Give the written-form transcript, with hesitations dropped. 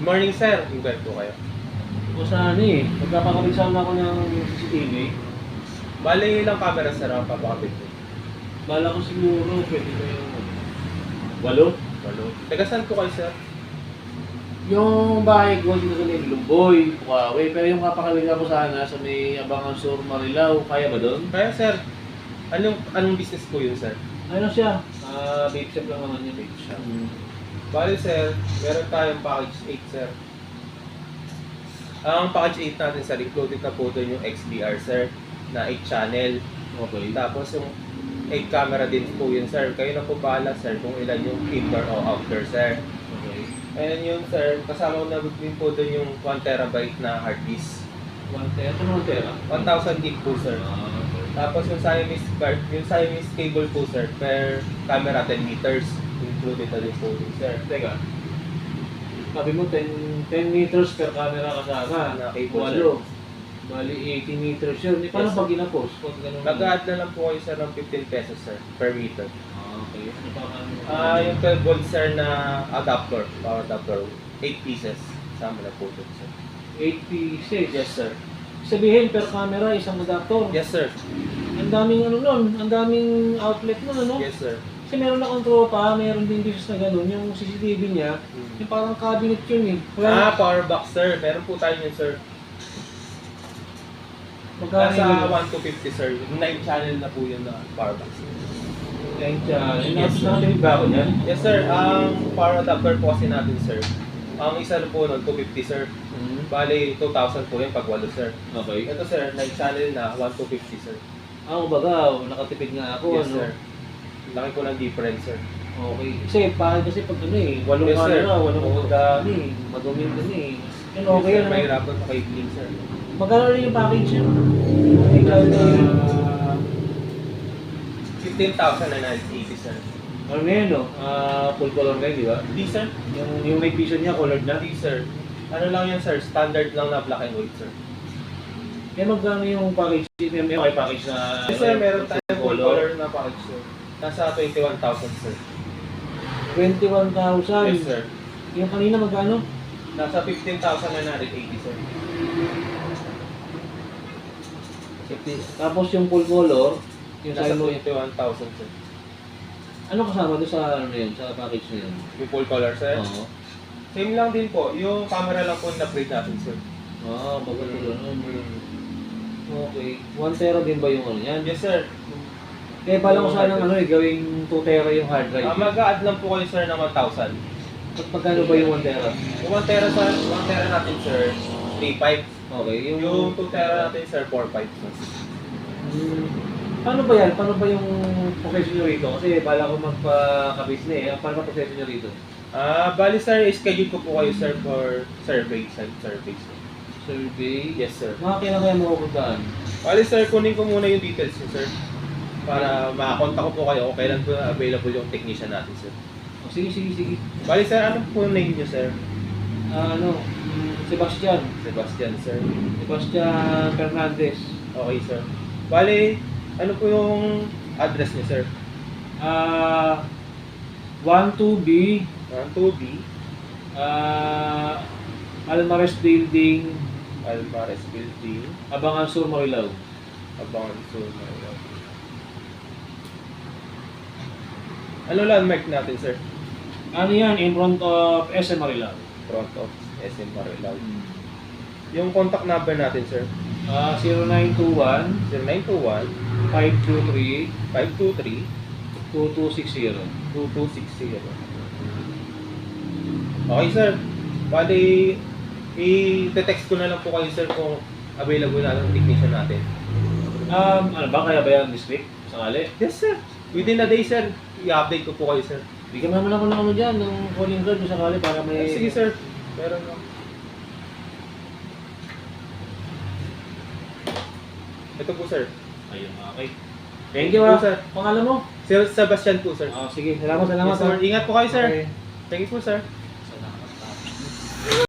Good morning, sir. Inquire po kayo. O sa ano eh, magkapakabit sana ako ng CCTV. Bali, ilang camera, sir, ang papakabit po? Bala ko siguro, pwede ko yung 8. Walo. Taga saan po kayo, sir? Yung bahay ko dito sa may Lumboy, Bukawi. Pero yung kapakabit ko sana sa may Abangan Sur, Marilao, kaya ba doon? Kaya, sir, anong business po yun, sir? Ano siya? Vape shop lang naman yun. Vape shop. Bali, sir, meron tayong package 8, sir. Ang package 8 natin, sir, included na po doon yung XDR, sir, na 8 channel. Okay. Tapos yung 8 camera din po yun, sir. Kayo na po bahala, sir, kung ilan yung indoor o outdoor, sir. Okay. And yun, sir, kasama ko na din po doon yung 1 terabyte na hard disk. 1 tera? Ito 1 tera? 1,000 gig po, sir. Okay. Tapos yung Siamese cable po, sir, per camera 10 meters. Included na din po yun, sir. Teka. Sabi mo 10 meters per camera kasama. Na cable, sir. 8. Bali 80 meters yun. Paano Yes, pag ginapos? Pag ganun. Mag-add na lang po kayo, sir, ng 15 pesos, sir, per meter. Okay. Ano pa Yung 12 volt, sir, na adapter, power adapter, 8 pieces. Sama na po doon, sir. 8 pieces. Yes, sir. Sabihin per camera isang adapter. Yes, sir. Ang daming ano nun, ang daming outlet nun ano. Yes, sir. Kasi meron akong tropa, meron din business na ganun, yung CCTV niya, yung parang cabinet yun eh. Power box, sir. Meron po tayo yun, sir. Magkano Nasa yun? 1 to 50, sir. 9 channel na po yun na power box. Thank you. Yes, sir. Nakatinig ba ako niyan? Yes, sir. Ang power adapter po kasi natin, sir. Ang isa po nun, 250, sir. Bali, 2,000 po yun pag walo, sir. Okay. Ito, sir, 9 channel na 1 to 50, sir. Baga, nakatipid nga ako. Yes, ano? sir. Laki po ng difference, sir. Okay. Kasi pag ano eh, walong Yes, sir. camera, walong pagdaan eh, maduming din eh. Yan okay Yes, sir. yan. Mahirapan sa kay sir. Magkano rin yung package yun? Ikaw na 15,980, sir. Ano na yun, no? Full color na yun, di ba? Hindi, sir. Yung night vision niya, colored na. Hindi, sir. Ano lang yan, sir? Standard lang na black and white, sir. Kaya magkano yung package? May okay package na... Yes, sir. Meron tayong full color na package, sir. Nasa 21,000, sir. 21,000? Yes, sir. Yung kanina magkano? Nasa 15,980, sir. Tapos yung full color, yung Nasa sa'yo mo, 21,000, sir. ano kasama doon sa ano yun, sa package na yun? Yung full color, sir. Oo. Same lang din po. Yung camera lang po na-upgrade natin, sir. Bago ganun. Okay. 1 tera din ba yung ano yan? Yes, sir. Kaya pala ko sana ano gawing 2 tera yung hard drive. Mag-a-add lang po kayo, sir, ng 1,000. At magkano ba yung 1 tera? Yung 1 tera, sir, 1 tera natin, sir, 3,500. Okay. Yung 2 tera natin, sir, 4,500. Paano ba yan? Paano ba yung proseso nyo rito? Kasi bala ko magpa-kabis na eh. Paano ba proseso nyo rito? Bali, sir, schedule ko po kayo, sir, for survey, survey, sir. Survey? Yes, sir. Mga kailan kaya makupuntaan? Bali, sir, kunin ko muna yung details niyo, sir. Para makakontak ko po kayo kung kailan po available yung technician natin, sir. Sige. Bali, sir, ano po yung name niyo, sir? Sebastian. Sebastian, sir. Sebastian Fernandez. Okay, sir. Bali, ano po yung address niyo, sir? 12B 12B, Almares Building, Almares Building, Abangan Sur, Marilao. Abangan Sur, Marilao. Ano landmark natin, sir? Ano yan? In front of SM Marilao. Front of SM Marilao. Yung contact number natin, sir? 0921 0921 523 523 2260. 2260. Okay, sir. Bali, i-text ko na lang po kayo, sir, kung available na ang technician natin. Ano ba? Kaya ba yan this week? Sakali? Yes, sir. Within a day, sir. I-update ko po kayo, sir. Bigyan naman ako ng ano dyan, ng calling card kung sakali para may... Sige, sir. Meron lang. Ito po, sir. Ayun, okay. Thank you, Ito, sir. Pangalan mo? Sir Sebastian po, sir. Sige, salamat. Yes, sir. Ingat po kayo, sir. Okay. Thank you po, sir.